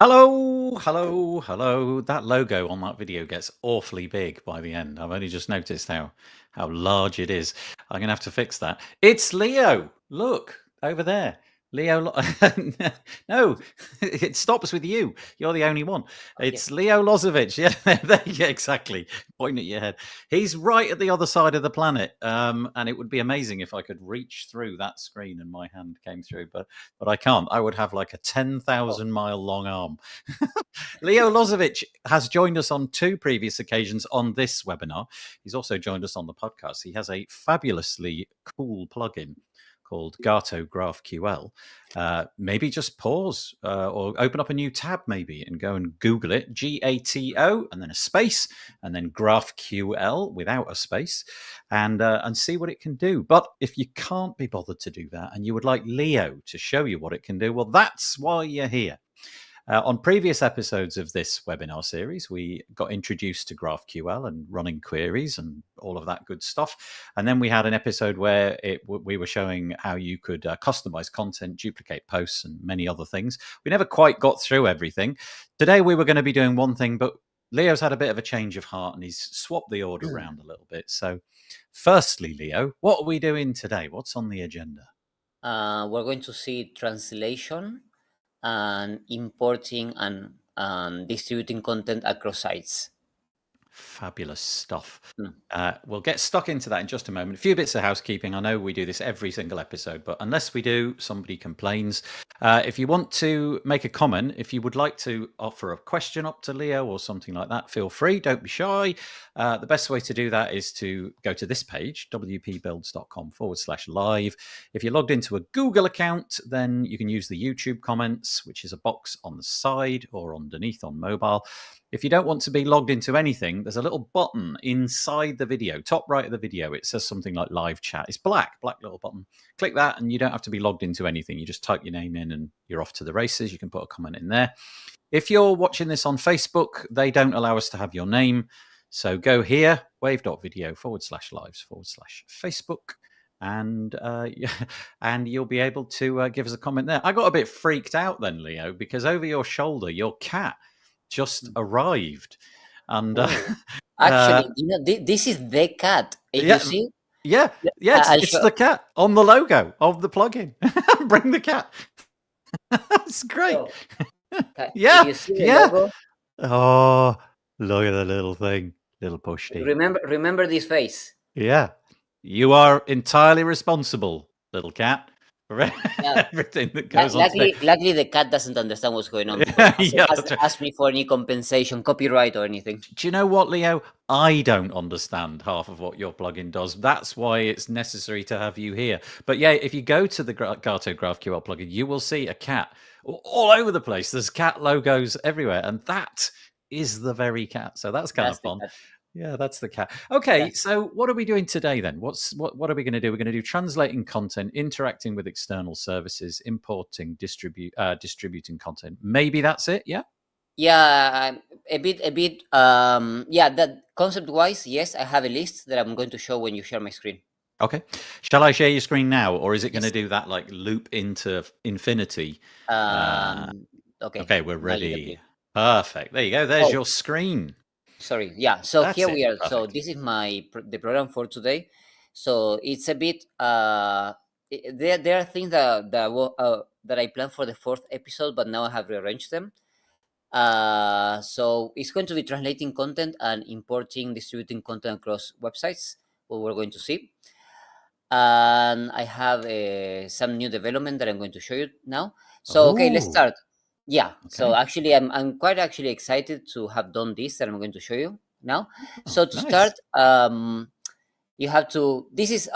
Hello, hello, hello. That logo on that video gets awfully big by the end. I've only just noticed how large it is. I'm gonna have to fix that. It's Leo. Look over there. Leo. No, it stops with you. You're the only one. It's Leo Losoviz. Yeah, there you go, exactly. Pointing at your head. He's right at the other side of the planet. And it would be amazing if I could reach through that screen and my hand came through, but I can't. I would have like a 10,000-mile long arm. Leo Losoviz has joined us on 2 previous occasions on this webinar. He's also joined us on the podcast. He has a fabulously cool plugin called Gato GraphQL. Maybe just pause or open up a new tab maybe and go and Google it, GATO, and then a space, and then GraphQL without a space, and see what it can do. But if you can't be bothered to do that and you would like Leo to show you what it can do, well, that's why you're here. On previous episodes of this webinar series, we got introduced to GraphQL and running queries and all of that good stuff. And then we had an episode where we were showing how you could customize content, duplicate posts, and many other things. We never quite got through everything. Today, we were going to be doing one thing, but Leo's had a bit of a change of heart and he's swapped the order around a little bit. So firstly, Leo, what are we doing today? What's on the agenda? We're going to see translation and importing and distributing content across sites. Fabulous stuff. We'll get stuck into that in just a moment. A few bits of housekeeping. I know we do this every single episode, but unless we do, somebody complains. If you want to make a comment, if you would like to offer a question up to Leo or something like that, feel free. Don't be shy. The best way to do that is to go to this page, wpbuilds.com/live. If you're logged into a Google account, then you can use the YouTube comments, which is a box on the side or underneath on mobile. If you don't want to be logged into anything, there's a little button inside the video, top right of the video. It says something like live chat. It's black little button. Click that and you don't have to be logged into anything. You just type your name in and you're off to the races. You can put a comment in there. If you're watching this on Facebook, they don't allow us to have your name. So go here, wave.video/lives/Facebook. And you'll be able to give us a comment there. I got a bit freaked out then, Leo, because over your shoulder, your cat just arrived, and actually, this is the cat. If you see, it's the cat on the logo of the plugin. Bring the cat. It's great. You see the logo? Oh, look at the little thing, little pushty. Remember this face. Yeah, you are entirely responsible, little cat. Everything that goes on. Luckily, the cat doesn't understand what's going on. Ask me for any compensation, copyright, or anything. Do you know what, Leo? I don't understand half of what your plugin does. That's why it's necessary to have you here. But yeah, if you go to the Gato GraphQL plugin, you will see a cat all over the place. There's cat logos everywhere, and that is the very cat. So that's kind of fun. Yeah, that's the cat. Okay, so what are we doing today then? What are we going to do? We're going to do translating content, interacting with external services, importing, distributing content. Maybe that's it. Yeah. Yeah, a bit. That concept-wise, yes, I have a list that I'm going to show when you share my screen. Okay. Shall I share your screen now, or is it going to do that like loop into infinity? Okay. Okay, we're ready. Perfect. There you go. There's your screen. Sorry. Yeah. So that's here we are. Perfect. So this is the program for today. So it's a bit. There are things that I planned for the 4th episode, but now I have rearranged them. So it's going to be translating content and importing, distributing content across websites. What we're going to see. And I have some new development that I'm going to show you now. So okay, let's start. Yeah. Okay. So actually, I'm quite excited to have done this that I'm going to show you now. So to start, you have to. This is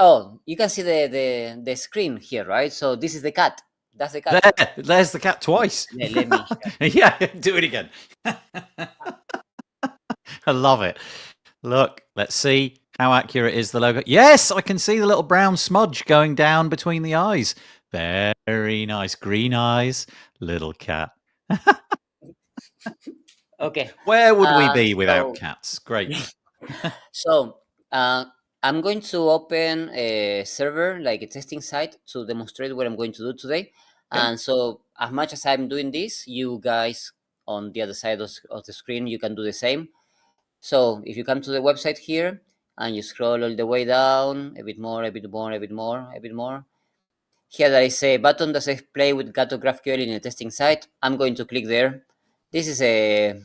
you can see the screen here, right? So this is the cat. That's the cat. There's the cat twice. Yeah, let me. Yeah, do it again. I love it. Look, let's see how accurate is the logo. Yes, I can see the little brown smudge going down between the eyes. Very nice. Green eyes, little cat. Okay. Where would we be without cats? Great. So I'm going to open a server, like a testing site, to demonstrate what I'm going to do today. Okay. And so as much as I'm doing this, you guys on the other side of the screen, you can do the same. So if you come to the website here and you scroll all the way down, a bit more, a bit more, a bit more, a bit more. Here there is a button that says play with Gato GraphQL in a testing site. I'm going to click there. This is a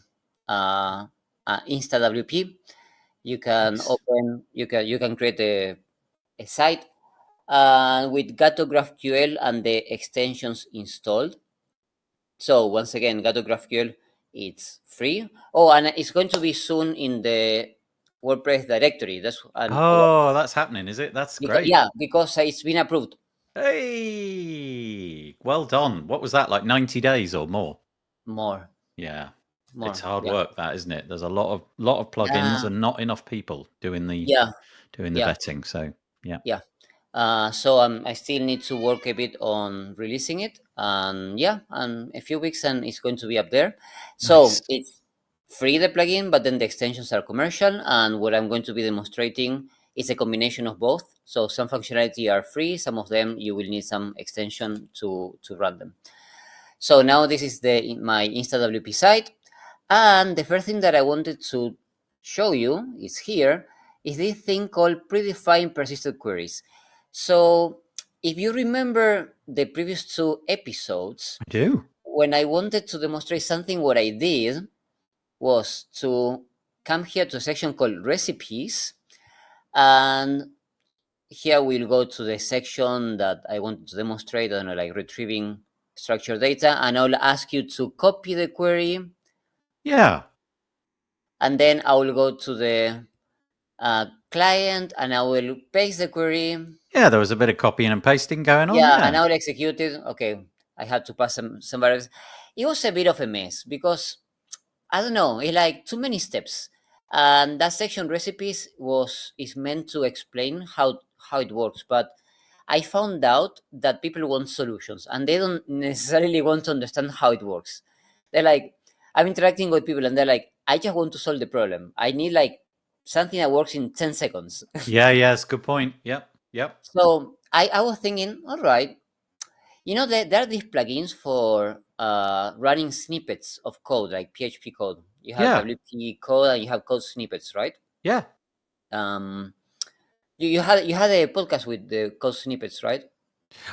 InstaWP. You can Nice. open, you can create a site with Gato GraphQL and the extensions installed. So once again, Gato GraphQL, it's free. Oh, and it's going to be soon in the WordPress directory. Oh, that's happening, is it? That's great. Yeah, because it's been approved. Hey, well done. What was that, like 90 days or more? More, Yeah. It's more. hard Yeah, work, that, isn't it? There's a lot of plugins yeah, and not enough people doing the yeah, yeah, vetting. So yeah. yeah. So I still need to work a bit on releasing it, and yeah, and a few weeks and it's going to be up there. Nice. So it's free, the plugin, but then the extensions are commercial, and what I'm going to be demonstrating is a combination of both. So some functionality are free, some of them you will need some extension to run them. So now this is my InstaWP site, and the first thing that I wanted to show you is here is this thing called predefined persistent queries. So if you remember the previous two episodes, I do. when I wanted to demonstrate something, what I did was to come here to a section called recipes, and here we'll go to the section that I wanted to demonstrate, I don't know, like retrieving structured data, and I'll ask you to copy the query, Yeah. and then I will go to the client and I will paste the query. Yeah, there was a bit of copying and pasting going on. Yeah, and Yeah. I will execute it. Okay, I had to pass some variables. It was a bit of a mess because I don't know, it's like too many steps. And that section recipes is meant to explain how it works, but I found out that people want solutions and they don't necessarily want to understand how it works. They're like, I'm interacting with people and they're like, I just want to solve the problem. I need like something that works in 10 seconds. Yeah, yeah, it's a good point. Yep. Yep. So I was thinking, all right, there are these plugins for running snippets of code, like PHP code. You have Yeah. WP code and you have code snippets, right? Yeah. Um, you had a podcast with the code snippets, right?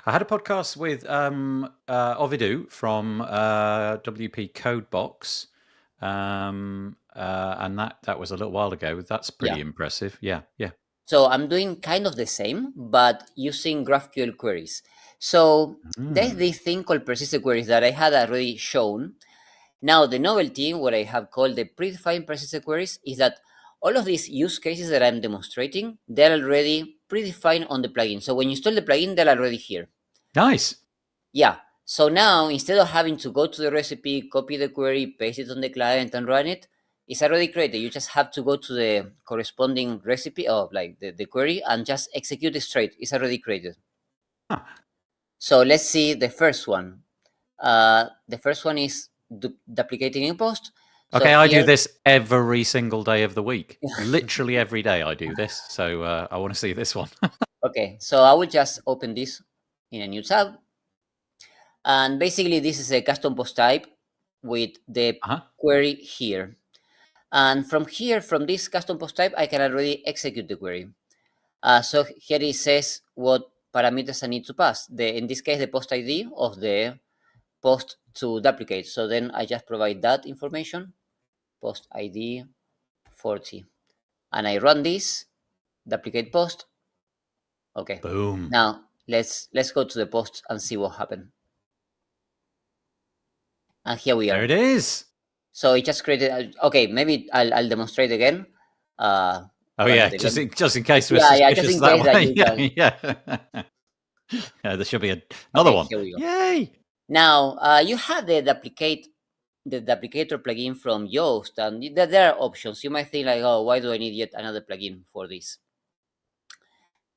I had a podcast with Ovidu from WP Codebox, and that was a little while ago. That's Yeah. pretty impressive. Yeah, yeah. So I'm doing kind of the same, but using GraphQL queries. So there's Mm. this thing called persistent queries that I had already shown. Now the novelty, what I have called the predefined persistent queries, is that all of these use cases that I'm demonstrating, they're already predefined on the plugin. So when you install the plugin, they're already here. Nice. Yeah. So now instead of having to go to the recipe, copy the query, paste it on the client, and run it, it's already created. You just have to go to the corresponding recipe of like the query and just execute it straight. It's already created. Huh. So let's see the first one. The first one is duplicating in post. So Okay, I do here, this every single day of the week. Literally every day I do this. So I want to see this one. okay, so I will just open this in a new tab. And basically this is a custom post type with the Uh-huh. query here. And from here, from this custom post type, I can already execute the query. So here it says what parameters I need to pass. In this case, the post ID of the post to duplicate. So then I just provide that information, post ID 40. And I run this, duplicate post. Okay. Boom. Now let's go to the post and see what happened. And here we There are. it is. So it just created. Okay, maybe I'll demonstrate again. Oh Run yeah, it again. just in case we're Yeah, just suspicious in that case that way. you Yeah, can. yeah. Yeah, there should be another Okay, one. here we go. Yay! Now you have the duplicator plugin from Yoast, and there are options. You might think like, oh, why do I need yet another plugin for this?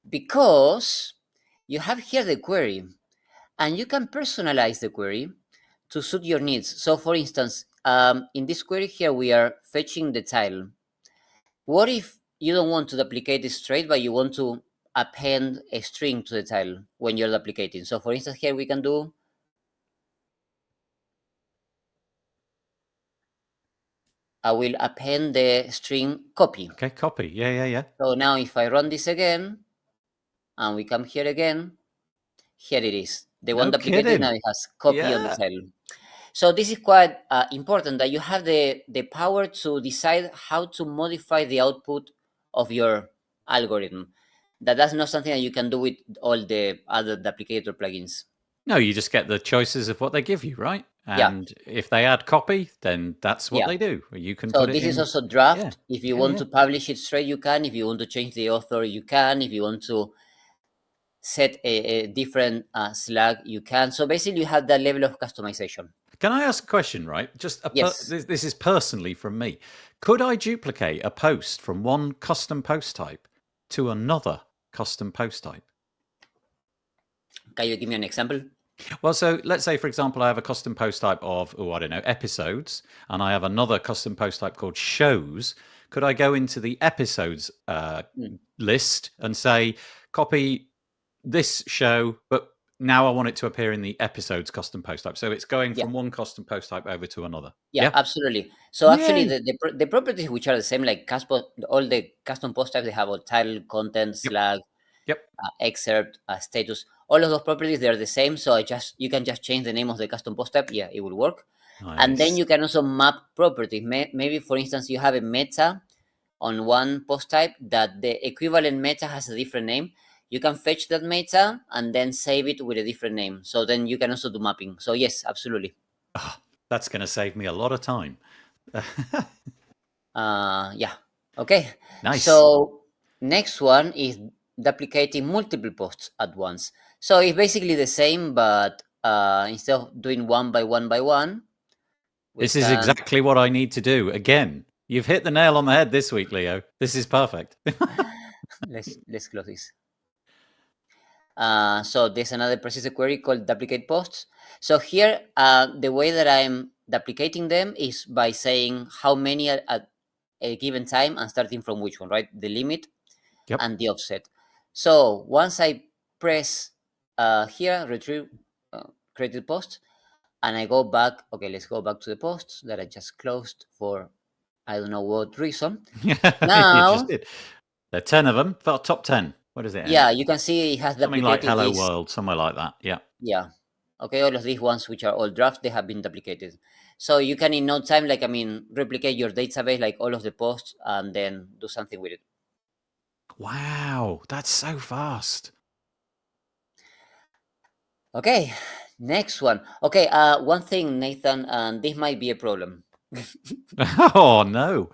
Because you have here the query, and you can personalize the query to suit your needs. So, for instance, in this query here, we are fetching the title. What if you don't want to duplicate it straight, but you want to append a string to the title when you're duplicating? So, for instance, here we can do I will append the string copy. Okay, copy. Yeah. So now if I run this again, and we come here again, here it is. The one No duplicated now kidding. it has copy on the Yeah. title. So this is quite important that you have the power to decide how to modify the output of your algorithm. That's not something that you can do with all the other duplicator plugins. No, you just get the choices of what they give you, right? Yeah, And if they add copy, then that's what yeah. they do. You can So put it this is in. also Yeah. draft. If you want Yeah. to publish it straight, you can. If you want to change the author, you can. If you want to set a different slug, you can. So basically, you have that level of customization. Can I ask a question, right? Just Yes. this is personally from me. Could I duplicate a post from one custom post type to another custom post type? Can you give me an example? Well, so let's say, for example, I have a custom post type of, I don't know, episodes, and I have another custom post type called shows. Could I go into the episodes Mm. list and say, copy this show, but now I want it to appear in the episodes custom post type. So it's going Yeah. from one custom post type over to another. Yeah, Yeah. absolutely. So actually, Yay. the properties which are the same, like all the custom post types, they have a title, content, Yep. slug, Yep. excerpt, status. All of those properties they're the same. So you can just change the name of the custom post type. Yeah, it will work. And then Nice. you can also map properties. Maybe for instance, you have a meta on one post type that the equivalent meta has a different name. You can fetch that meta and then save it with a different name. So then you can also do mapping. So yes, absolutely. Oh, that's going to save me a lot of time. Yeah. Okay. Nice. So next one is duplicating multiple posts at once. So it's basically the same, but instead of doing one by one, we This is can exactly what I need to do. Again, you've hit the nail on the head this week, Leo. This is perfect. let's close this. So there's another persistent query called duplicate posts. So here, the way that I'm duplicating them is by saying how many at a given time and starting from which one, right? The limit Yep. and the offset. So once I press here, retrieve created post, and I go back, okay, let's go back to the post that I just closed for I don't know what reason. You just Now, did. There are 10 of them. Top 10. What is it? yeah, you can see it has Something like duplicated Hello this. World, somewhere like that. Yeah. Yeah. Okay, all of these ones which are all drafts, they have been duplicated. So you can in no time, replicate your database, like all of the posts, and then do something with it. Wow, that's so fast. Okay, next one. Okay, one thing, Nathan, and this might be a problem. Oh, no.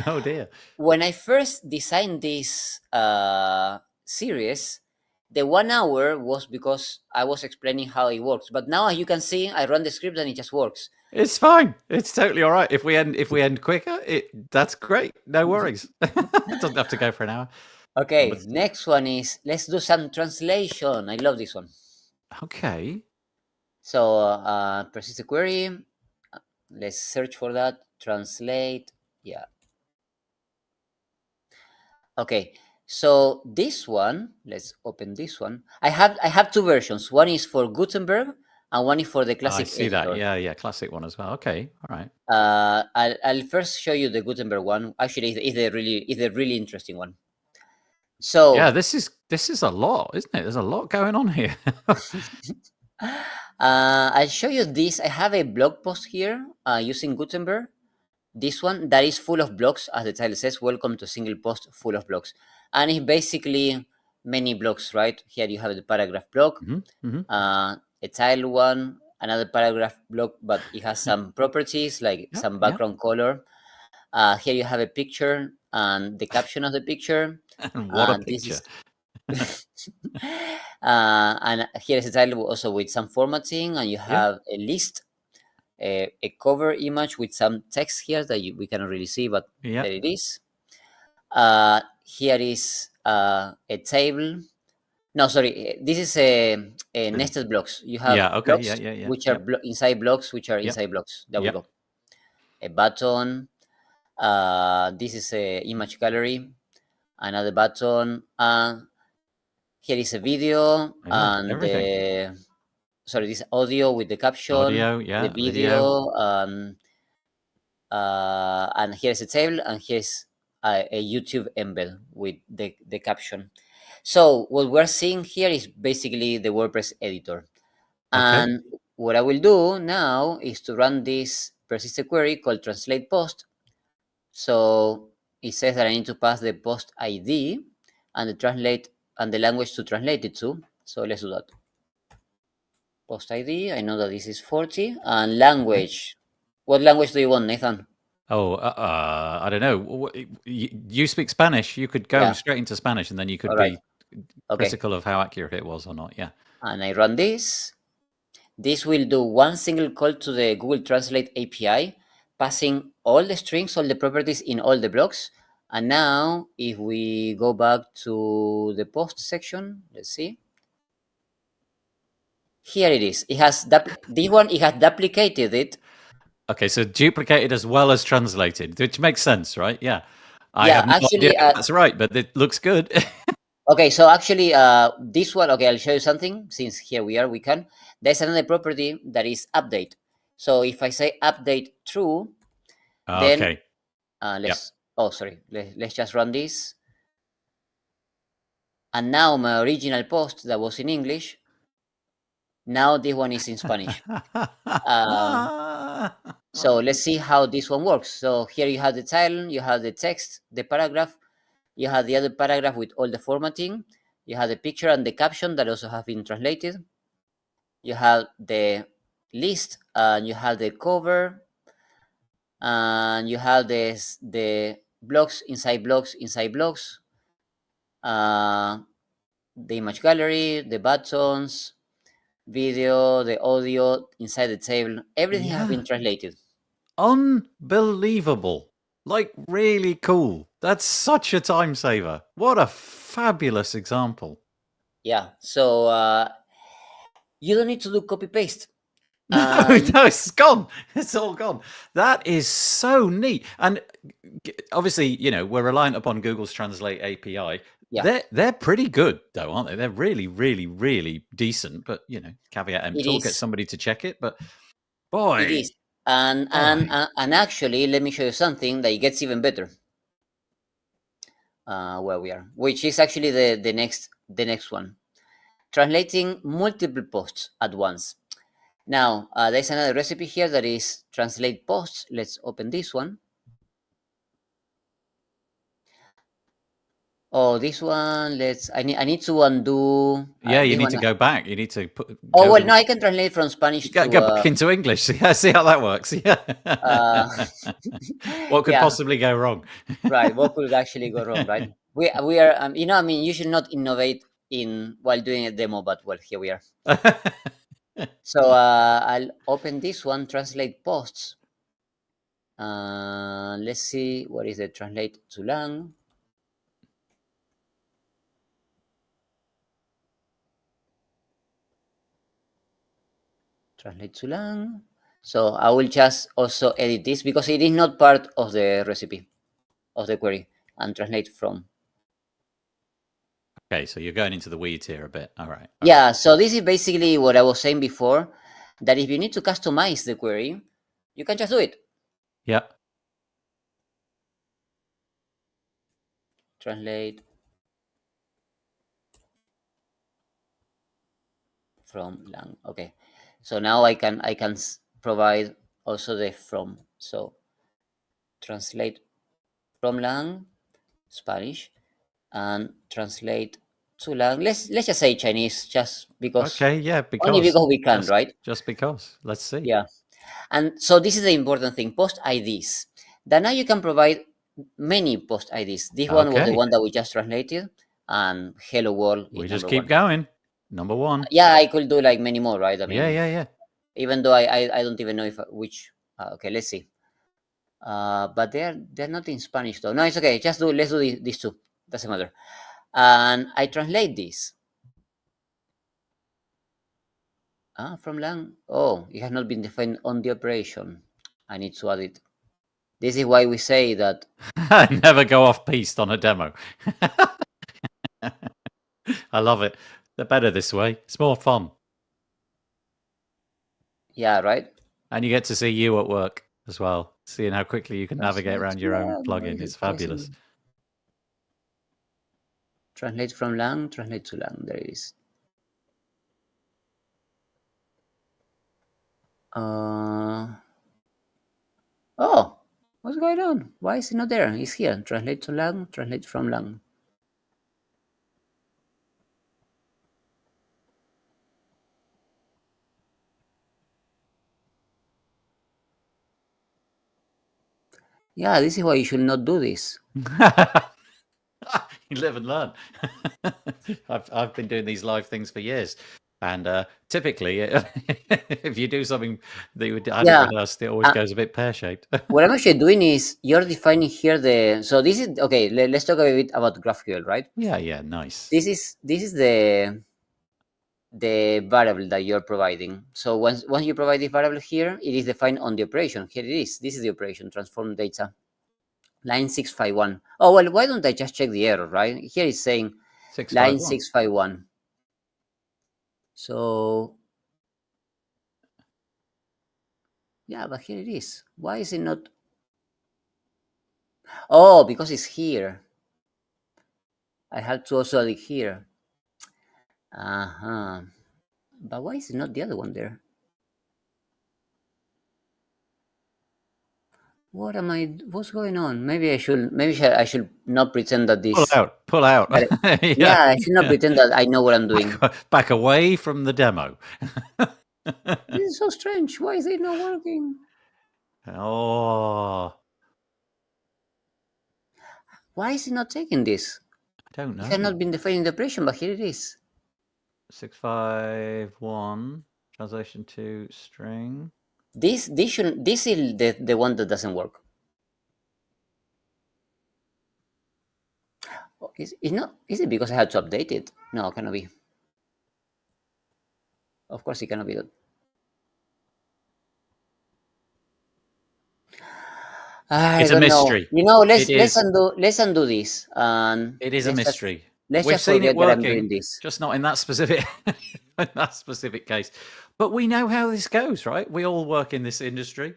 Oh, dear. When I first designed this series, the 1 hour was because I was explaining how it works. But now, as you can see, I run the script and it just works. It's fine. It's totally all right. If we end quicker, that's great. No worries. It doesn't have to go for an hour. Okay, But next one is let's do some translation. I love this one. okay. So persistent query. Let's search for that. Translate. Yeah. Okay. So this one, let's open this one. I have two versions. One is for Gutenberg and one is for the I classic see that. editor. Yeah, classic one as well. Okay, all right. I'll first show you the Gutenberg one. Actually, it's a really interesting one. So Yeah, this is a lot, isn't it? There's a lot going on here. I'll show you this. I have a blog post here using Gutenberg. This one that is full of blocks, as the title says, welcome to single post full of blocks. And it's basically many blocks, right? Here you have the paragraph block, a title one, another paragraph block, but it has some properties like Yep, some yep. background color. Here you have a picture and the caption of the picture. And what a This picture. is and here is a title also with some formatting, and you Yeah. have a list, a cover image with some text here that we cannot really see, but Yeah. there it is. Here is a table. No, sorry, this is a nested blocks. You have Yeah, okay. blocks Yeah. which are inside blocks, which are Yep. inside blocks. There we Yep. go. A button. This is a image gallery. Another button. Here is a video Yeah, and everything. sorry, this audio with the caption, Audio, the yeah, video. video, And here's a table, and here's a YouTube embed with the caption. So what we're seeing here is basically the WordPress editor. Okay. And what I will do now is to run this persistent query called translate post. So it says that I need to pass the post ID and the language to translate it to. So let's do that. Post ID, I know that this is 40. And language. What language do you want, Nathan? Oh, I don't know. You speak Spanish. You could go Yeah. straight into Spanish, and then you could All right. be Okay. critical of how accurate it was or not. Yeah. And I run this. This will do one single call to the Google Translate API, passing all the strings, all the properties in all the blocks. And now, if we go back to the post section, let's see. Here it is. It has this one. It has duplicated it. Okay, so duplicated as well as translated, which makes sense, right? Yeah. I Yeah, have no idea actually, if that's right, but it looks good. okay. So actually, this one. Okay, I'll show you something. Since here we are, we can. There's another property that is update. So if I say update true, then Okay. Yep. oh, sorry, let's just run this. And now my original post that was in English, now this one is in Spanish. So let's see how this one works. So here you have the title, you have the text, the paragraph, you have the other paragraph with all the formatting, you have the picture and the caption that also have been translated, you have the list, and you have the cover, and you have the blocks inside blocks inside blocks, the image gallery, the buttons, video, the audio inside the table. Everything has Yeah. been translated. Unbelievable. Like, really cool. That's such a time saver. What a fabulous example. Yeah. So you don't need to do copy paste. No, no, it's gone. It's all gone. That is so neat. And obviously, we're reliant upon Google's Translate API. Yeah, They're pretty good, though, aren't they? They're really, really, really decent. But caveat it emptor, get is. somebody to check it. But It boy, is. And and boy. and actually, let me show you something that it gets even better. Where we are, which is actually the next one. Translating multiple posts at once. Now, there's another recipe here that is translate posts. Let's open this one. Oh, this one. I need to undo. Yeah, you This need one. to go back. You need to Oh well, no, I can translate from Spanish to. go back into English. Yeah, see how that works. Yeah. Uh, What could yeah, possibly go wrong? right. What could actually go wrong, right? We are. I mean, you should not innovate in while doing a demo, but well, here we are. So I'll open this one. Translate posts. Let's see what is the translate to lang. Translate to lang. So I will just also edit this because it is not part of the recipe of the query, and translate from. Okay, so you're going into the weeds here a bit. All right. Yeah, so this is basically what I was saying before, that if you need to customize the query, you can just do it. Yep. Translate from lang. Okay. So now I can provide also the from. So translate from lang, Spanish, and translate to lang. Let's just say Chinese, just because Okay, yeah, only because because we can, right? just because. Let's see. Yeah. And so this is the important thing, post IDs. That now you can provide many post IDs. This one was the Okay. one that we just translated, and Hello World We is just number keep one. going. Number one. Yeah, I could do like many more, right? I Yeah, mean, yeah, yeah. even though I don't even know if which. Okay, let's see. But they're not in Spanish though. No, it's okay. Let's do these two. Doesn't matter. And I translate this. From lang. Oh, it has not been defined on the operation. I need to add it. This is why we say that. Never go off piste on a demo. I love it. They're better this way. It's more fun. Yeah, right. And you get to see you at work. as well. Seeing how quickly you can navigate around your own plugin. It's fabulous. Translate from lang, translate to lang. There it is. Oh, what's going on? Why is it not there? It's here. Translate to lang, translate from lang. Yeah, this is why you should not do this. You live and learn. I've been doing these live things for years, and typically, if you do something that you hadn't rehearsed, it always goes a bit pear-shaped. What I'm actually doing is you're defining here the. So this is okay. Let's talk a bit about GraphQL, right? Yeah, nice. This is the variable that you're providing. So once you provide this variable here, it is defined on the operation. Here it is. This is the operation, transform data. Line 651. Oh, well, why don't I just check the error, right? Here it's saying 651. line 651. So, yeah, but here it is. Why is it not? Oh, because it's here. I have to also add it here. Uh-huh. But why is it not the other one there? What's going on? Maybe I should not pretend that this. Pull out. Yeah, I should not pretend that I know what I'm doing. Back away from the demo. This is so strange. Why is it not working? Oh. Why is it not taking this? I don't know. It has not been defining the operation, but here it is. 651 translation to string. This is the one that doesn't work. Is it because I had to update it? No, it cannot be. Of course it cannot be that. It's a mystery. You know, let's undo this. And it is a mystery. Let's We've just seen forget it that I'm working, doing this. just not in that specific case. But we know how this goes, right? We all work in this industry.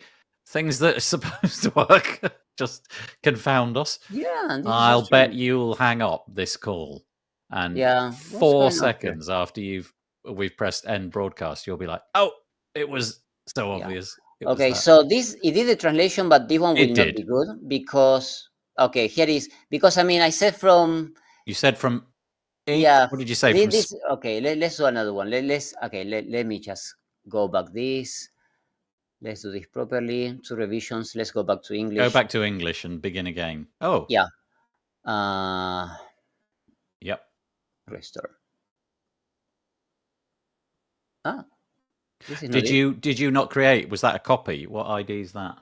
Things that are supposed to work just confound us. Yeah, I'll bet you'll hang up this call, and 4 seconds after we've pressed end broadcast, you'll be like, "Oh, it was so obvious." Okay, so it did the translation, but this one will not be good because here it is. Because I mean, I said from. You said from. Yeah. What did you say? Okay, let's do another one. Let me just go back this. Let's do this properly. 2 revisions. Let's go back to English. Go back to English and begin again. Oh. Yeah. Yep. Restore. Did you not create? Was that a copy? What ID is that?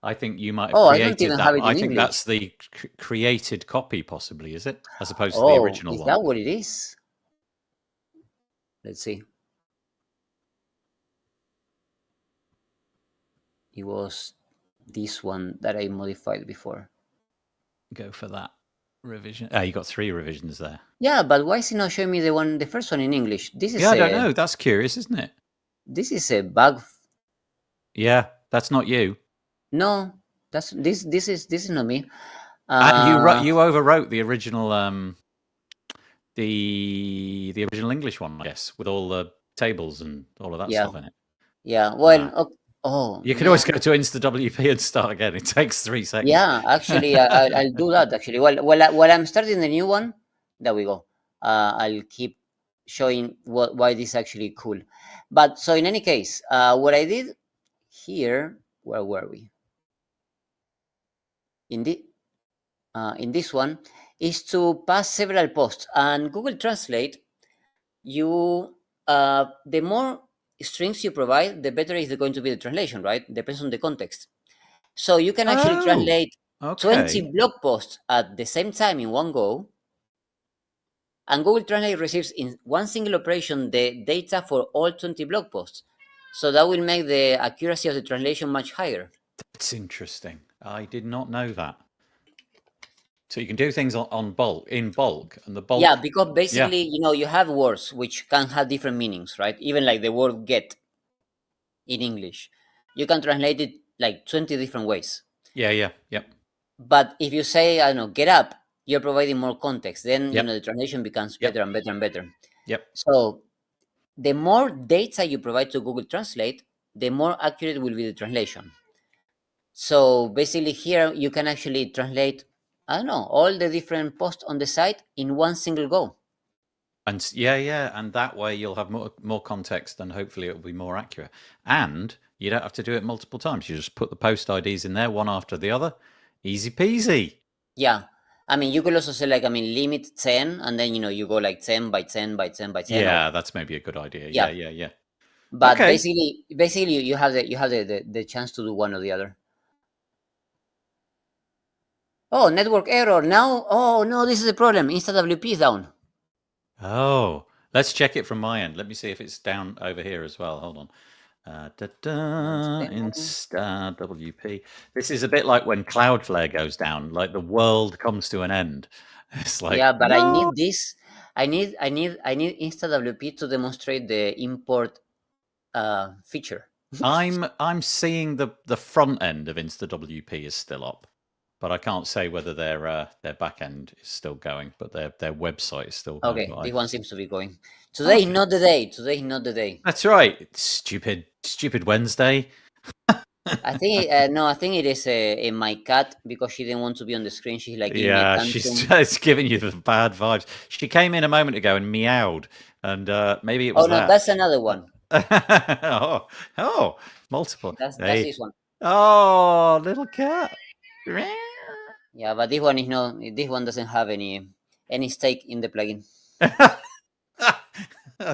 I think you might have created that. I think that's the created copy, possibly, is it? As opposed to the original one. Is that what it is? Let's see. It was this one that I modified before. Go for that revision. You got 3 revisions there. Yeah, but why is it not showing me the first one in English? This is I don't know. That's curious, isn't it? This is a bug. Yeah, that's not you. No, this is not me. You overwrote the original the original English one, I guess, with all the tables and all of that stuff in it. Yeah. Well, you can always go to InstaWP and start again. It takes 3 seconds. Yeah, actually, I'll do that. Actually, while I'm starting the new one, there we go. I'll keep showing why this is actually cool. But so in any case, what I did here, where were we? In this one is to pass several posts, and Google Translate, the more strings you provide, the better is going to be the translation, right? Depends on the context. So you can actually translate 20 blog posts at the same time in one go, and Google Translate receives in one single operation the data for all 20 blog posts. So that will make the accuracy of the translation much higher. That's interesting. I did not know that. So you can do things in bulk, and the bulk. Yeah, because basically, you have words which can have different meanings, right? Even like the word get in English, you can translate it like 20 different ways. Yeah. But if you say, I don't know, get up, you're providing more context. Then, Yep. the translation becomes Yep. better and better and better. Yep. So the more data you provide to Google Translate, the more accurate will be the translation. So basically here you can actually translate, I don't know, all the different posts on the site in one single go. And yeah, and that way you'll have more context, and hopefully it'll be more accurate. And you don't have to do it multiple times. You just put the post IDs in there, one after the other. Easy peasy. Yeah. I mean, you could also say like, limit 10, and then, you go like 10 by 10 by 10 by 10, or Yeah, that's maybe a good idea. yeah. Yeah. But Okay. basically you have the chance to do one or the other. Oh, network error now. Oh no, this is the problem. InstaWP is down. Oh, let's check it from my end. Let me see if it's down over here as well. Hold on. Insta WP. This is a bit like when Cloudflare goes down, like the world comes to an end. It's like, Yeah, but I no. need this. I need InstaWP to demonstrate the import feature. I'm seeing the front end of InstaWP is still up, but I can't say whether their back end is still going, but their website is still going Okay, this live. one seems to be going. Today is Okay. not the day. Today is not the day. That's right. It's stupid Wednesday. I think no, I think it is my cat, because she didn't want to be on the screen. She's like giving me a Yeah, she's tantrum. just giving you the bad vibes. She came in a moment ago and meowed, and maybe it Oh was no, that. that's another one. oh, multiple. That's Hey, this one. oh, little cat. Yeah, but this one is no. This one doesn't have any stake in the plugin.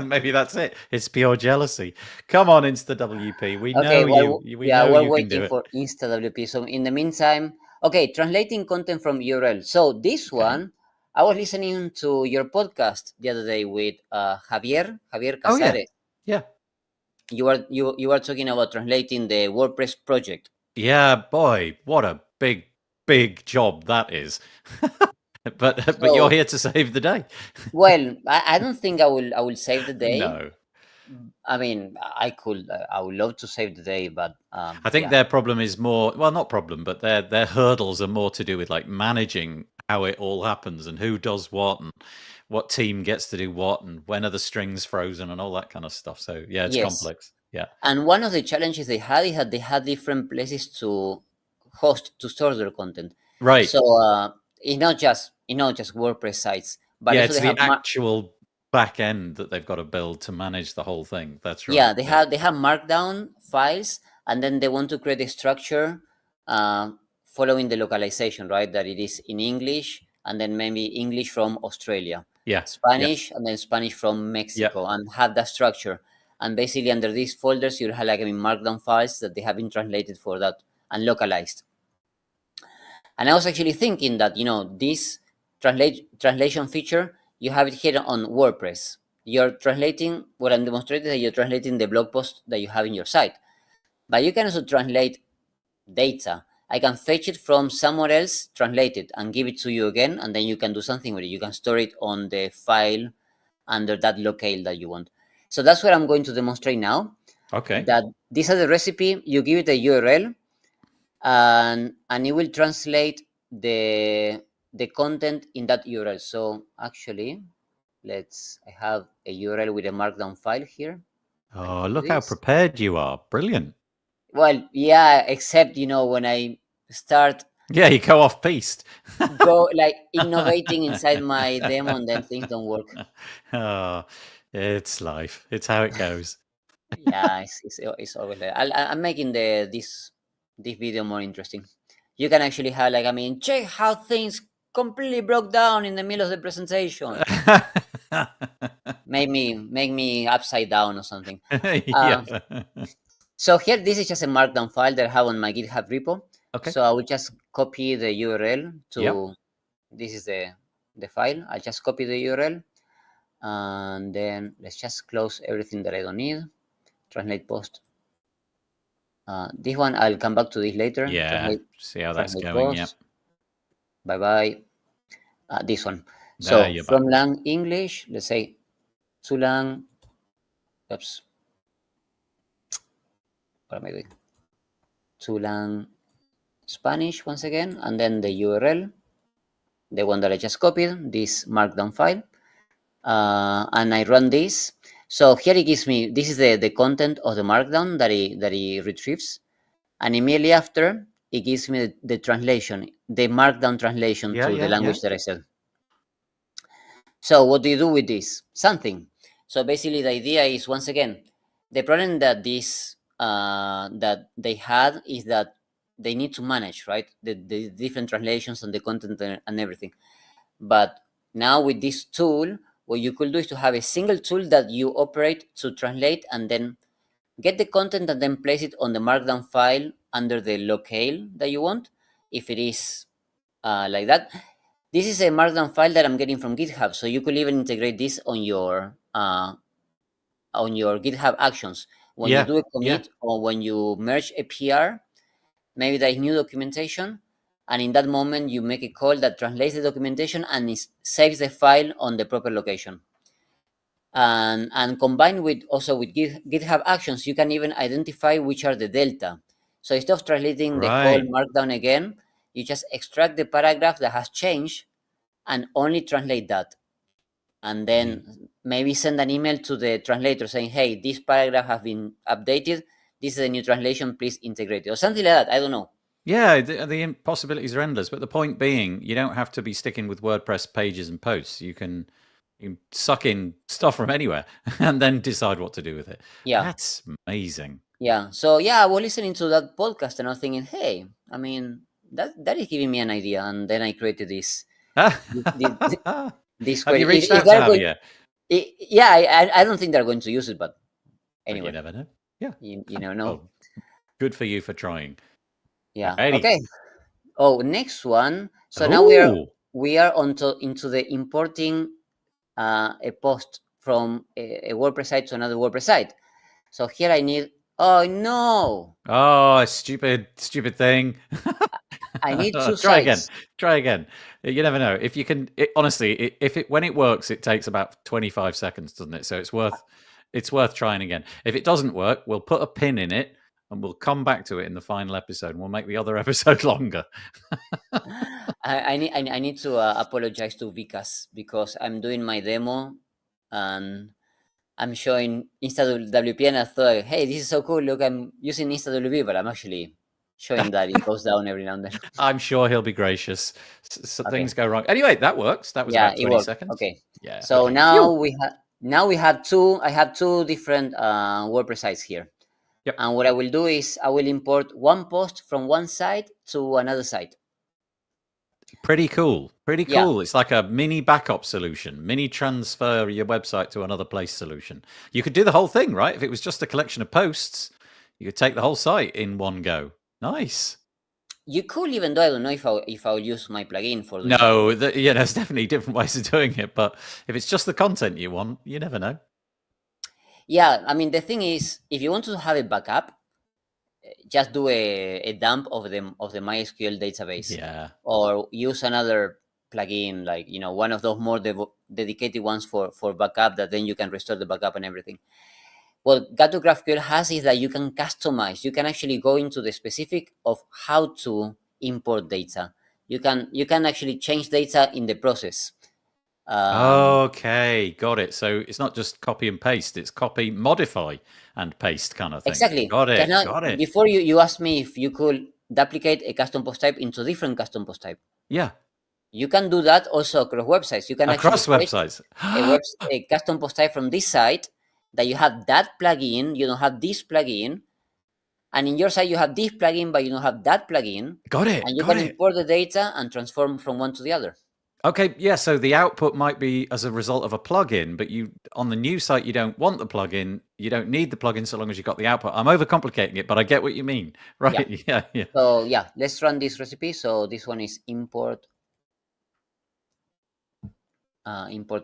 Maybe that's it. It's pure jealousy. Come on, InstaWP. We Okay, know you. well, We yeah, know we're you can do waiting it. for InstaWP. So in the meantime, okay, translating content from URL. So this Okay. one, I was listening to your podcast the other day with Javier Oh yeah, Casares. yeah, You were talking about translating the WordPress project. yeah. Boy, what a big job that is. but you're So, here to save the day. well, I don't think I will save the day. No, I mean, I would love to save the day, but I think yeah. their problem is more, well, not problem, but their hurdles are more to do with like managing how it all happens and who does what and what team gets to do what and when are the strings frozen and all that kind of stuff. So yeah, it's Yes. complex. Yeah. And one of the challenges they had is that they had different places to store their content. Right. So it's not just WordPress sites, but Yeah, also it's they the have actual back end that they've got to build to manage the whole thing. That's right. yeah, they Yeah. have they have markdown files, and then they want to create a structure uh, following the localization, right? That it is in English, and then maybe English from Australia, Yeah. Yeah. Spanish, and then Spanish from Yeah. Mexico, and have that structure. And basically, under these folders, you'll have like markdown files that they have been translated for that and localized. And I was actually thinking that this translation feature, you have it here on WordPress. You're translating what I'm demonstrating, that you're translating the blog post that you have in your site, but you can also translate data. I can fetch it from somewhere else, translate it, and give it to you again, and then you can do something with it. You can store it on the file under that locale that you want. So that's what I'm going to demonstrate now. Okay. That this is the recipe. You give it a URL, and it will translate the content in that URL. So actually, I have a URL with a markdown file here. I Oh, copy look how this. prepared you are. Brilliant. Well, yeah, except when I start Yeah, you go off piste. go like innovating inside my demo, and then things don't work. Oh, it's life. It's how it goes. Yeah, it's always like I'm making this video more interesting. You can actually have like, check how things completely broke down in the middle of the presentation. Make me upside down or something. Yeah. So here, this is just a markdown file that I have on my GitHub repo. Okay. So I will just copy the URL Yep. to this is the file. I'll just copy the URL, and then let's just close everything that I don't need. Translate post. This one I'll come back to this later. Yeah. See how that's Translate going. Yep. post. Bye bye. This one. There, So you're from back. lang English, let's say to lang, oops, what am I doing? To lang Spanish once again, and then the URL, the one that I just copied, this markdown file, and I run this. So here it gives me, this is the content of the markdown that it retrieves, and immediately after it gives me the translation, the markdown translation Yeah, to the yeah, yeah. language that I said. So what do you do with this? Something. So basically, the idea is, once again, the problem that this that they had is that they need to manage, right, the different translations and the content and everything. But now with this tool, what you could do is to have a single tool that you operate to translate and then get the content and then place it on the markdown file under the locale that you want, if it is like that. This is a markdown file that I'm getting from GitHub, so you could even integrate this on your GitHub actions. When you Yeah, do a yeah. commit or when you merge a PR, maybe there is new documentation, and in that moment you make a call that translates the documentation and saves the file on the proper location. And combined with also with GitHub actions, you can even identify which are the delta. So instead of translating the whole Right. markdown again, you just extract the paragraph that has changed and only translate that, and Mm. then maybe send an email to the translator saying, hey, this paragraph has been updated, this is a new translation, please integrate it, or something like that. I don't know. Yeah, the possibilities are endless. But the point being, you don't have to be sticking with WordPress pages and posts. You can suck in stuff from anywhere and then decide what to do with it. Yeah. That's amazing. Yeah. So yeah, I was listening to that podcast and I was thinking, hey, I mean, that is giving me an idea, and then I created this, this Have query. you reached If out to they're going, Javier? yeah, I don't think they're going to use it, but But you anyway, never know. Yeah. you never know. Well, good for you for trying. Yeah. Alrighty. Okay. Oh, next one. So now Oh, we are onto into the importing a post from a WordPress site to another WordPress site. So here I need. Oh no! oh, stupid thing. I need two Try again. sites. Try again. You never know. If you can, honestly, if it when it works, it takes about 25 seconds, doesn't it? So it's worth trying again. If it doesn't work, we'll put a pin in it and we'll come back to it in the final episode. And we'll make the other episode longer. I need to apologize to Vikas because I'm doing my demo and I'm showing InstaWP, and I thought, hey, this is so cool. Look, I'm using InstaWP, but I'm actually showing that it goes down every now and then. I'm sure he'll be gracious. So Okay. things go wrong. Anyway, that works. That was Yeah, about it 20 worked. seconds. Okay. Yeah. So Okay. Phew. now we have two. I have two different WordPress sites here. Yep. And what I will do is I will import one post from one site to another site. Pretty cool. Pretty Yeah, cool. It's like a mini backup solution, mini transfer your website to another place solution. You could do the whole thing, right? If it was just a collection of posts, you could take the whole site in one go. Nice. you could, even though I don't know if I'll use my plugin for doing that. No, there's definitely different ways of doing it, but if it's just the content you want, you never know. Yeah, I mean the thing is, if you want to have a backup, just do a dump of the MySQL database, Yeah. or use another plugin, like one of those more dedicated ones for backup, that then you can restore the backup and everything. What Gato GraphQL has is that you can customize. You can actually go into the specific of how to import data. You can actually change data in the process. Okay, got it. So it's not just copy and paste, it's copy, modify, and paste kind of thing. Exactly. Got Just it. now, Got it. before you asked me if you could duplicate a custom post type into different custom post type. Yeah. You can do that also across websites. You can actually Across create websites. a custom post type from this site, that you have that plugin, you don't have this plugin, and in your site you have this plugin but you don't have that plugin, Got it. and you Got can it. import the data and transform from one to the other. Okay, yeah, so the output might be as a result of a plugin, but you on the new site you don't want the plugin, you don't need the plugin so long as you've got the output. I'm overcomplicating it, but I get what you mean. Yeah. Right. Yeah, yeah. So yeah, let's run this recipe. So this one is import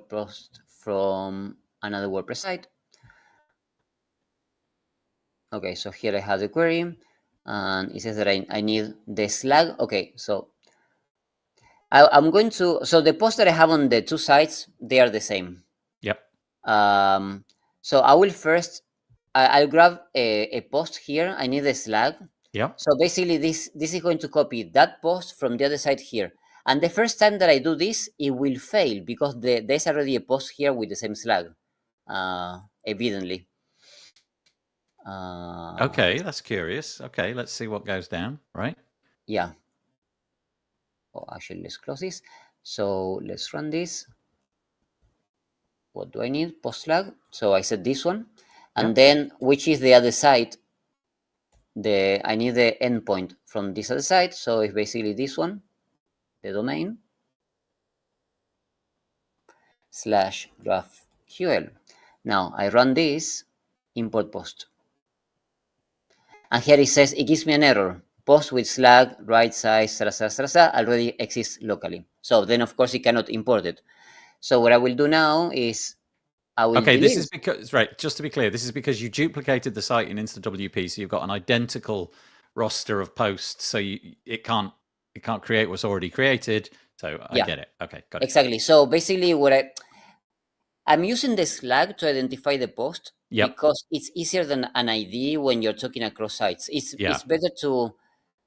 post from another WordPress site. Okay, so here I have the query, and it says that I need the slug. Okay, so I'm going to, so the posts that I have on the two sides, they are the same. Yep. So I will first, I'll grab a post here. I need a Slack. Yep. So basically this is going to copy that post from the other side here. And the first time that I do this, it will fail because there's already a post here with the same Slack, evidently. Okay, that's curious. Okay, let's see what goes down, right? Yeah. Oh, actually, let's close this. So let's run this. What do I need? Post Slack. So I set this one. And Yep. then which is the other side? I need the endpoint from this other side. So it's basically this one, the domain /GraphQL. Now I run this, import post. And here it says, it gives me an error. Post with Slack, right size, already exists locally. So then of course it cannot import it. So what I will do now is I will Okay, delete. this is because, right, just to be clear, this is because you duplicated the site in InstaWP, so you've got an identical roster of posts, so it can't create what's already created. So I get it. Okay, got it. Exactly. So basically what I'm using the Slack to identify the post because it's easier than an ID when you're talking across sites. It's better to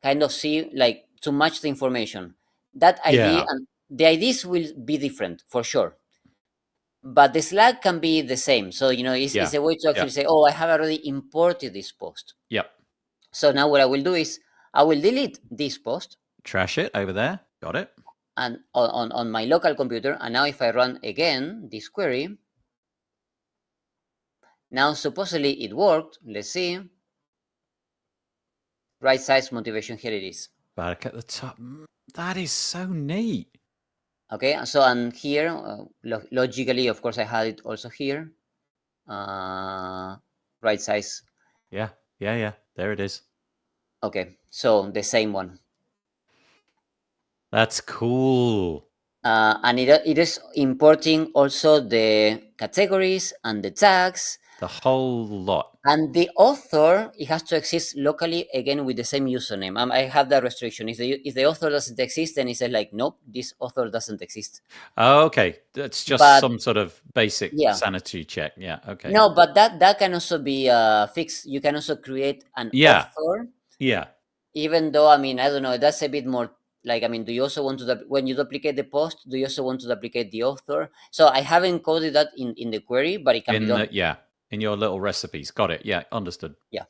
kind of see, like, to match the information. That ID and the IDs will be different for sure. But the Slack can be the same. So, it's a way to actually say, oh, I have already imported this post. Yep. So now what I will do is I will delete this post. Trash it over there. Got it. And on my local computer. And now if I run again this query, now supposedly it worked. Let's see. Right size motivation, here it is. Back at the top. That is so neat. Okay, so and here, logically, of course, I had it also here. Right size. Yeah. There it is. Okay, so the same one. That's cool. And it is importing also the categories and the tags. The whole lot. And the author, it has to exist locally again with the same username. I have that restriction. If the author doesn't exist, then it says like, nope, this author doesn't exist. Oh, okay. That's just some sort of basic sanity check. Yeah. Okay. No, but that can also be fixed. You can also create an author. Yeah. Even though, I mean, I don't know, that's a bit more like, I mean, do you also want to, when you duplicate the post, do you also want to duplicate the author? So I haven't coded that in the query, but it can be done. In your little recipes. Got it. Yeah, understood. Yeah.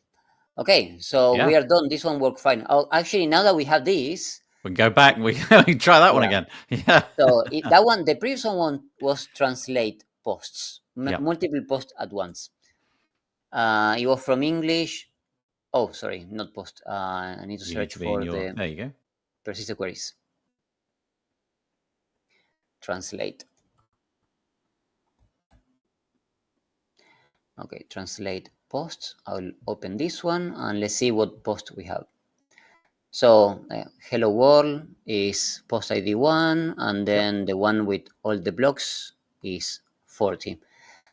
Okay, so we are done. This one worked fine. Oh, actually, now that we have this, we can go back and we can try that one again. Yeah. So that one, the previous one was translate posts, multiple posts at once. It was from English. Oh, sorry, not post. I need to search for the. There you go. Persistent queries. Translate. Okay, translate posts. I'll open this one and let's see what post we have. So hello world is post ID 1, and then the one with all the blocks is 40.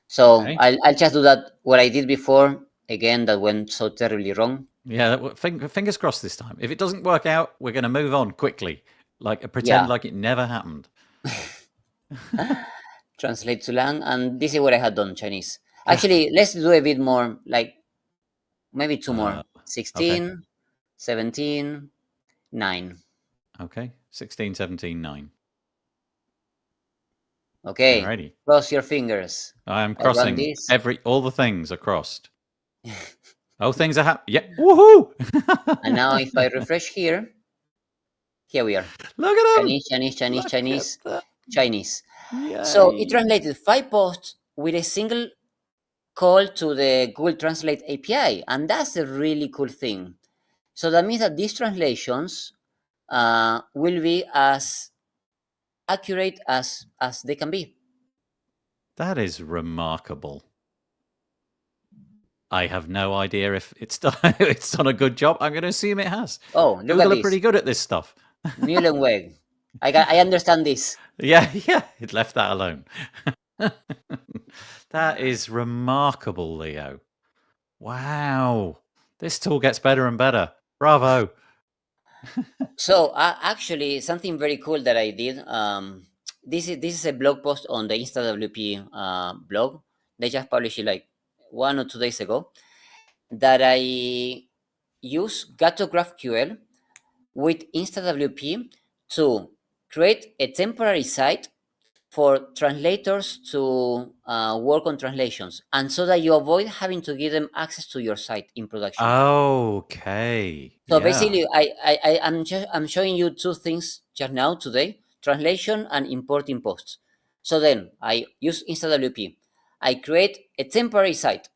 So I'll just do that what I did before. Again, that went so terribly wrong. Yeah, fingers crossed this time. If it doesn't work out, we're going to move on quickly. Like pretend like it never happened. Translate to Lang, and this is what I had done, Chinese. Actually, let's do a bit more, like maybe two more. 16, 17, 9. Okay, 16, 17, 9. Okay, alrighty. Cross your fingers. I am crossing all the things are crossed. Oh, things are happening. Yeah, woohoo! And now if I refresh here we are. Look at them. Chinese. So it translated 5 posts with a single call to the Google Translate API, and that's a really cool thing. So that means that these translations will be as accurate as they can be. That is remarkable. I have no idea if it's done a good job. I'm going to assume it has. Oh, look Google at this. are pretty good at this stuff. Mullenweg. I understand this. Yeah, it left that alone. That is remarkable, Leo. Wow. This tool gets better and better. Bravo. So actually, something very cool that I did. This is a blog post on the InstaWP blog. They just published it like 1 or 2 days ago. That I use Gato GraphQL with InstaWP to create a temporary site for translators to work on translations, and so that you avoid having to give them access to your site in production. Okay. So Yeah. basically, I'm showing you two things just now today: translation and importing posts. So then I use InstaWP. I create a temporary site.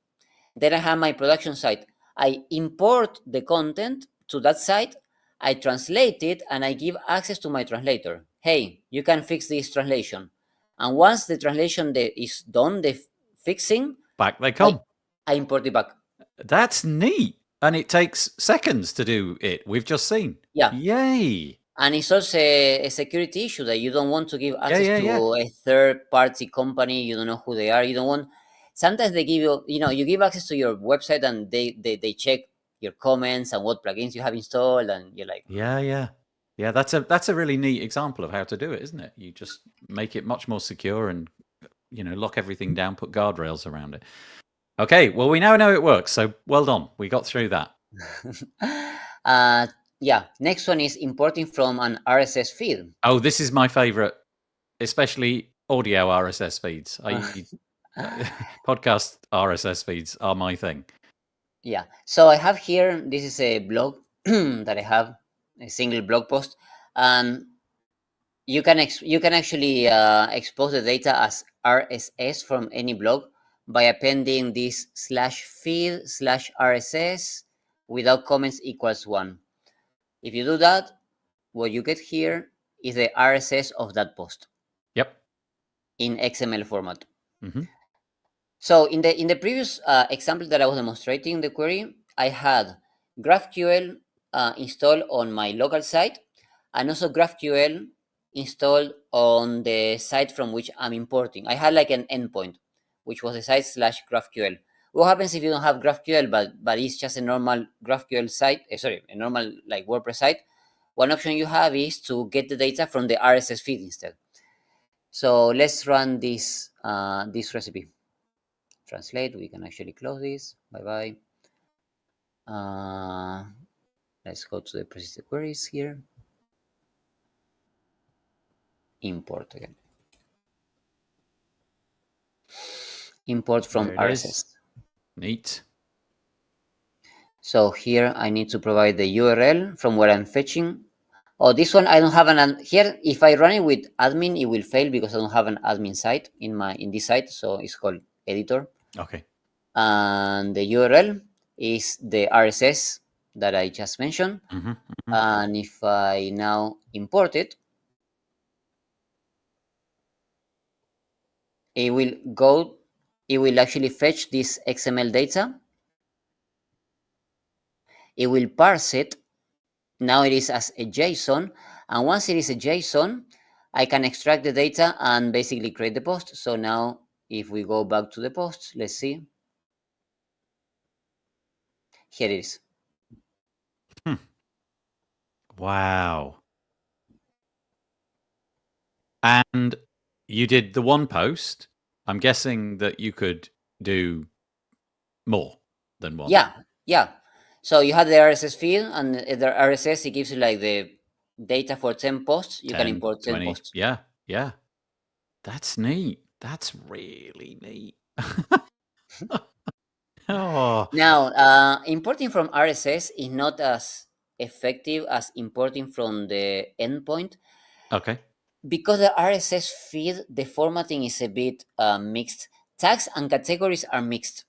Then I have my production site. I import the content to that site. I translate it and I give access to my translator. Hey, you can fix this translation. And once the translation is done, the fixing, Back they I, come. I import it back. That's neat. And it takes seconds to do it. We've just seen. Yeah. Yay. And it's also a security issue that you don't want to give Yeah, access yeah, yeah. to a third party company. You don't know who they are. You don't want, sometimes they give you, you give access to your website and they check your comments and what plugins you have installed. And you're like, Yeah, yeah. Yeah, that's a really neat example of how to do it, isn't it? You just make it much more secure and lock everything down, put guardrails around it. Okay, well we now know it works, so well done. We got through that. uh, yeah. Next one is importing from an RSS feed. Oh, this is my favorite, especially audio RSS feeds. Podcast RSS feeds are my thing. Yeah. So I have here, this is a blog that I have, a single blog post, and you can actually expose the data as RSS from any blog by appending this /feed/RSS without comments equals 1. If you do that, what you get here is the RSS of that post. Yep. In XML format. Mm-hmm. So in the previous example that I was demonstrating the query, I had GraphQL installed on my local site, and also GraphQL installed on the site from which I'm importing. I had like an endpoint, which was the site /GraphQL. What happens if you don't have GraphQL, but it's just a normal GraphQL site? A normal like WordPress site. One option you have is to get the data from the RSS feed instead. So let's run this recipe. Translate. We can actually close this. Bye bye. Let's go to the persistent queries here. Import again. Import from There it RSS. is. Neat. So here I need to provide the URL from where I'm fetching. Oh, this one I don't have an here. If I run it with admin, it will fail because I don't have an admin site in this site. So it's called editor. Okay. And the URL is the RSS that I just mentioned. Mm-hmm. Mm-hmm. And if I now import it, it will actually fetch this XML data. It will parse it. Now it is as a JSON. And once it is a JSON, I can extract the data and basically create the post. So now if we go back to the post, let's see. Here it is. Wow. And you did the one post. I'm guessing that you could do more than one. Yeah. So you have the RSS field, and the RSS, it gives you like the data for 10 posts. You 10, can import 10 20. posts. Yeah. Yeah. That's neat. That's really neat. Oh. Now, importing from RSS is not as effective as importing from the endpoint. Okay. Because the RSS feed, the formatting is a bit mixed. Tags and categories are mixed,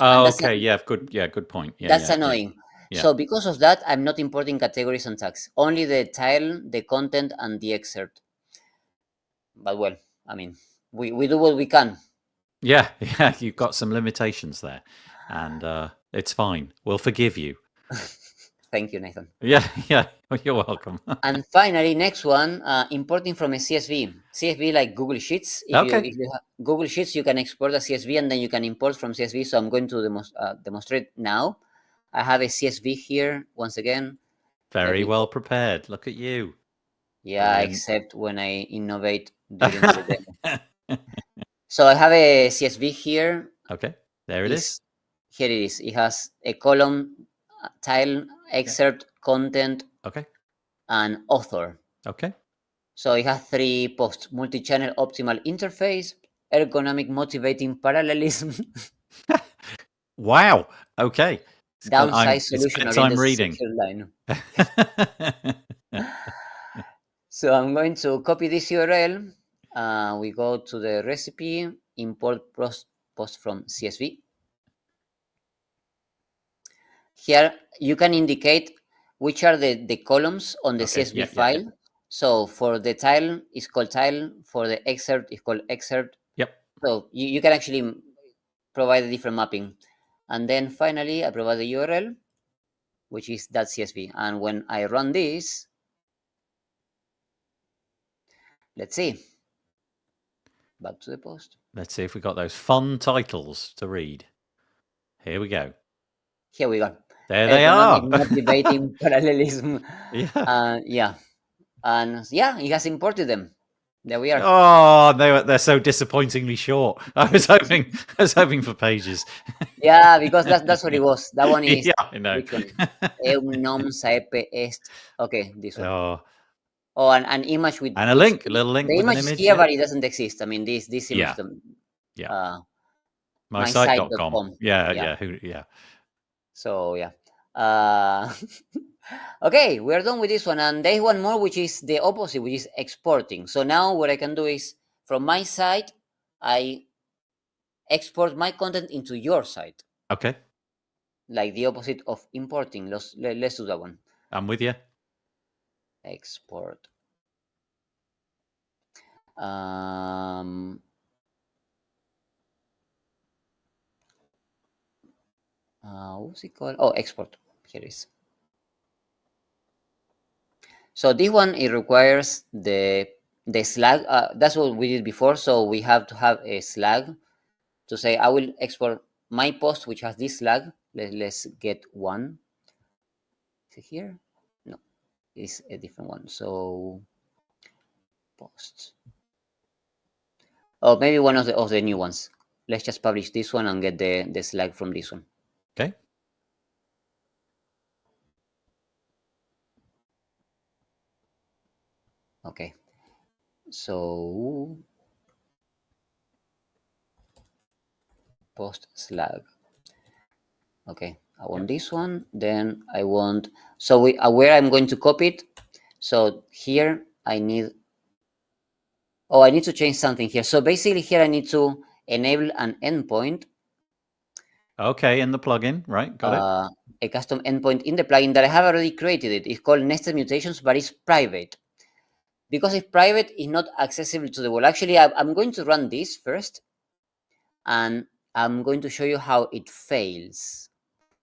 and Oh, okay. Yeah. Good. Yeah. Good point. Yeah. that's Yeah. Yeah. annoying. Yeah. So because of that, I'm not importing categories and tags. Only the title, the content, and the excerpt. But well, I mean, we do what we can. Yeah. Yeah. You've got some limitations there, and it's fine. We'll forgive you. Thank you, Nathan. Yeah. Yeah. You're welcome. And finally, next one, importing from a CSV. CSV like Google Sheets. Okay. If you have Google Sheets, you can export a CSV and then you can import from CSV. So I'm going to demonstrate now. I have a CSV here once again. Very well prepared. Look at you. Yeah, Brilliant. except when I innovate during the demo. So I have a CSV here. Okay, there it is. Here it is. It has a column, tile, excerpt, content, Okay. and author. Okay. So it has 3 posts: multi-channel optimal interface, ergonomic motivating parallelism, Wow. Okay. downside It's solution bedtime oriented reading. secure line. So I'm going to copy this URL. We go to the recipe, import post from CSV. Here you can indicate which are the columns on the Okay. CSV Yeah. file. So for the tile, it's called tile. For the excerpt, it's called excerpt. Yep. So you can actually provide a different mapping. And then finally, I provide the URL, which is .csv. And when I run this, let's see. Back to the post. Let's see if we got those fun titles to read. Here we go. Here we go. There they Ergonomic are. motivating parallelism. Yeah. Yeah. And yeah, it has imported them. There we are. Oh, they're so disappointingly short. I was hoping for pages. Yeah, because that's what it was. That one is Yeah, I know. which one? Eum nom saepe est. Okay, this one. Oh, Oh, an image with and a which little link the with an image is image. here, Yeah. but it doesn't exist. I mean, this image, Yeah. mysite.com. mysite.com. Yeah. Yeah. Yeah. So yeah. Uh, okay, we are done with this one, and there is one more, which is the opposite, which is exporting. So now what I can do is from my site, I export my content into your site. Okay. Like the opposite of importing. Let's do that one. I'm with you. Export. What's it called? Oh, export. Here it is. So this one, it requires the slug. That's what we did before. So we have to have a slug to say I will export my post, which has this slug. Let's get one. Is it here? No, it's a different one. So post. Oh, maybe one of the new ones. Let's just publish this one and get the slug from this one. Okay. Okay. So post slug. Okay, I want this one. Then I want, so where I'm going to copy it. So here I need, I need to change something here. So basically here I need to enable an endpoint. Okay, in the plugin, right? Got it. A custom endpoint in the plugin that I have already created it. It's called nested mutations, but it's private. Because it's private, it's not accessible to the world. Actually, I'm going to run this first, and I'm going to show you how it fails.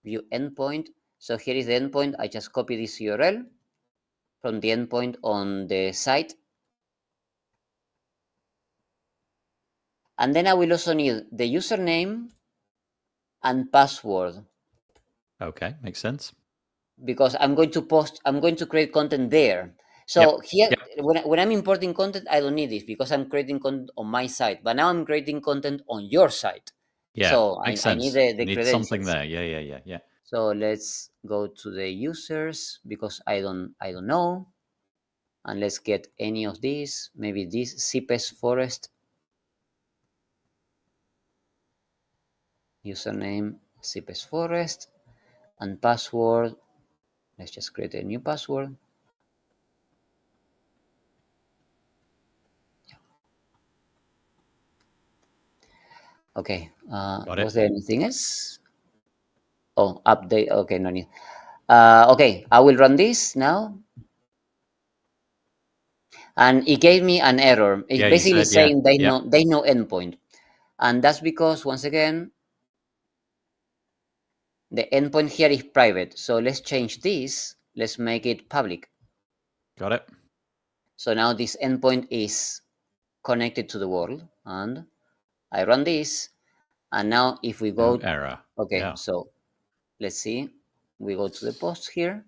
View endpoint. So here is the endpoint. I just copy this URL from the endpoint on the site. And then I will also need the username and password. Okay, makes sense. Because I'm going to create content there. So here, when I'm importing content, I don't need this because I'm creating content on my site. But now I'm creating content on your site. Yeah, So makes I sense. need the Need credentials. something there. Yeah. So let's go to the users because I don't know. And let's get any of these. Maybe this CPES forest. Username CPES forest and password. Let's just create a new password. Okay. Was there anything else? Oh, update. Okay, no need. Okay, I will run this now. And it gave me an error. It's basically saying there's no endpoint. And that's because, once again, the endpoint here is private. So let's change this. Let's make it public. Got it. So now this endpoint is connected to the world. And I run this. And now if we go... No error. Okay, so let's see. We go to the post here.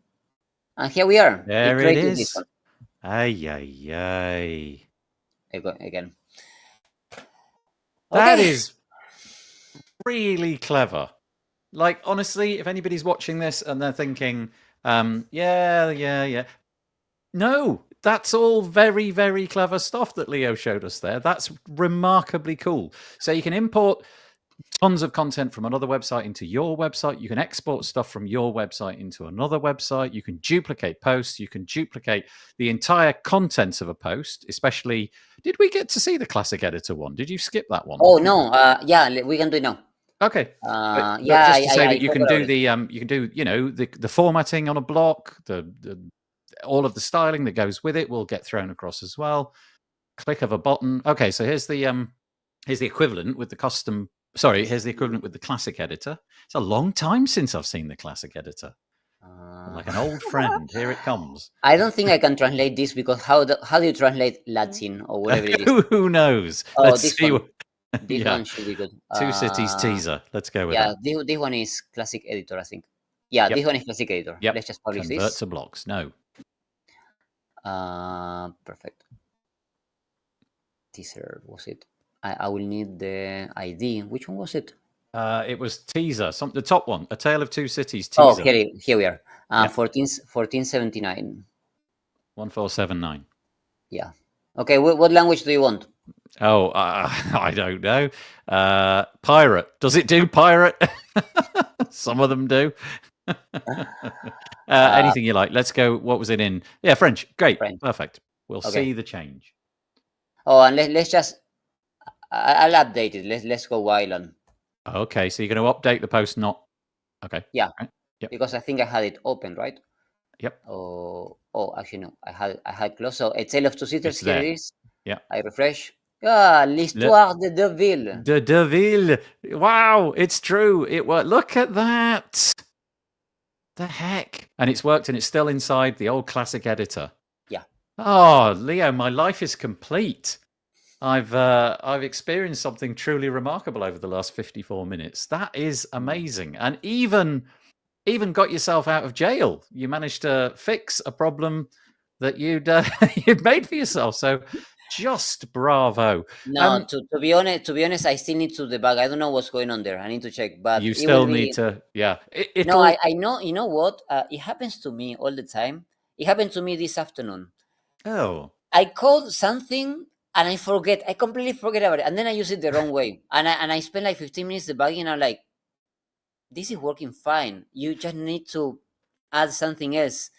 And here we are. There it created this is. one. Ay, ay, ay. Again. That Okay. is really clever. Like, honestly, if anybody's watching this and they're thinking, yeah. No, that's all very, very clever stuff that Leo showed us there. That's remarkably cool. So you can import tons of content from another website into your website. You can export stuff from your website into another website. You can duplicate posts. You can duplicate the entire contents of a post, especially. Did we get to see the classic editor one? Did you skip that one? Oh no. Yeah, we can do it now. Okay. But Yeah, just to say that I you can forgot do about it. you can do, the formatting on a block, the all of the styling that goes with it will get thrown across as well. Click of a button. Okay, so here's the equivalent with the custom. Sorry, here's the equivalent with the classic editor. It's a long time since I've seen the classic editor. Like an old friend. Here it comes. I don't think I can translate this because how do you translate Latin or whatever it is? Who knows? Oh, Let's this see. one. What, This yeah, one should be good. Two Cities teaser. Let's go with Yeah, that. this one is classic editor, I think. Yeah, Yep. this one is classic editor. Yep. Let's just publish Convert this. to blocks. No. Perfect. Teaser was it? I will need the ID. Which one was it? It was teaser. The top one. A Tale of Two Cities Oh, teaser. here we are. Yep. 1479. 1479. Yeah. Okay, what language do you want? Oh, I don't know. Pirate. Does it do pirate? Some of them do. Anything you like. Let's go. What was it in? Yeah, French. Great. French. Perfect. We'll see the change. Oh, and let's just. I'll update it. Let's go Island. Okay, so you're going to update the post, not. Okay. Yeah. Right. Yep. Because I think I had it open, right? Yep. Oh, actually no. I had closed. So A Tale of Two Cities. Here it is. Yeah. I refresh. Ah, l'histoire de Deville. De Deville. Wow, it's true. It worked. Look at that. The heck? And it's worked, and it's still inside the old classic editor. Yeah. Oh, Leo, my life is complete. I've experienced something truly remarkable over the last 54 minutes. That is amazing. And even got yourself out of jail. You managed to fix a problem that you'd made for yourself. So just bravo. No, to be honest, I still need to debug. I don't know what's going on there. I need to check, but You it will still be. need to, yeah. No, I know. You know what? It happens to me all the time. It happened to me this afternoon. Oh. I called something and I forget. I completely forget about it, and then I use it the wrong way. And I spend like 15 minutes debugging. And I'm like, this is working fine. You just need to add something else.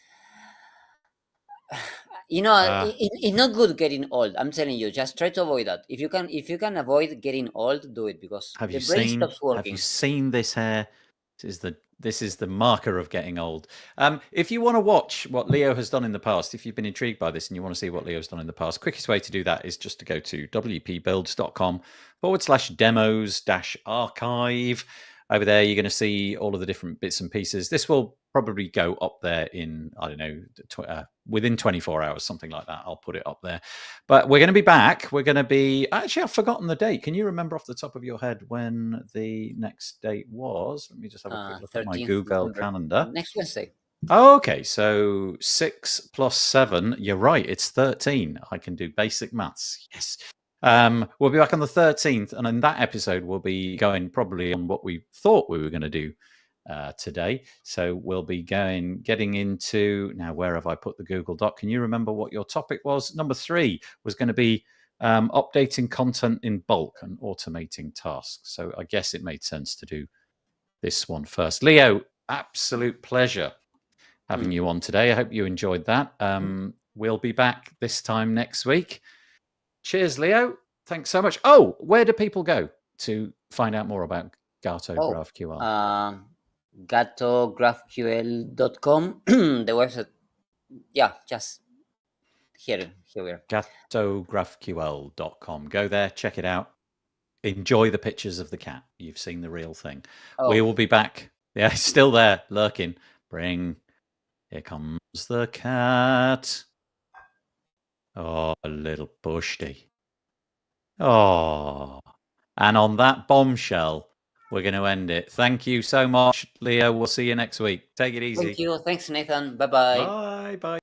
It's not good getting old. I'm telling you, just try to avoid that. If you can avoid getting old, do it, because the brain stops Have working. you seen this hair? This is the marker of getting old. If you want to watch what Leo has done in the past, if you've been intrigued by this and you want to see what Leo's done in the past, quickest way to do that is just to go to wpbuilds.com/demos-archive. Over there, you're going to see all of the different bits and pieces. This will probably go up there in, I don't know, within 24 hours, something like that. I'll put it up there. But we're going to be back. We're going to be... Actually, I've forgotten the date. Can you remember off the top of your head when the next date was? Let me just have a quick look at my Google calendar. Next Wednesday. Okay, so 6 plus 7. You're right. It's 13. I can do basic maths. Yes. We'll be back on the 13th, and in that episode, we'll be going probably on what we thought we were going to do today. So we'll be getting into... Now, where have I put the Google Doc? Can you remember what your topic was? Number 3 was going to be updating content in bulk and automating tasks. So I guess it made sense to do this one first. Leo, absolute pleasure having you on today. I hope you enjoyed that. We'll be back this time next week. Cheers, Leo. Thanks so much. Oh, where do people go to find out more about Gato GraphQL? GatoGraphQL.com. The website. Yeah, just here we are. GatoGraphQL.com. Go there, check it out. Enjoy the pictures of the cat. You've seen the real thing. Oh. We will be back. Yeah, it's still there, lurking. Here comes the cat. Oh, a little bushty. Oh. And on that bombshell, we're going to end it. Thank you so much, Leo. We'll see you next week. Take it easy. Thank you. Thanks, Nathan. Bye bye. Bye. Bye.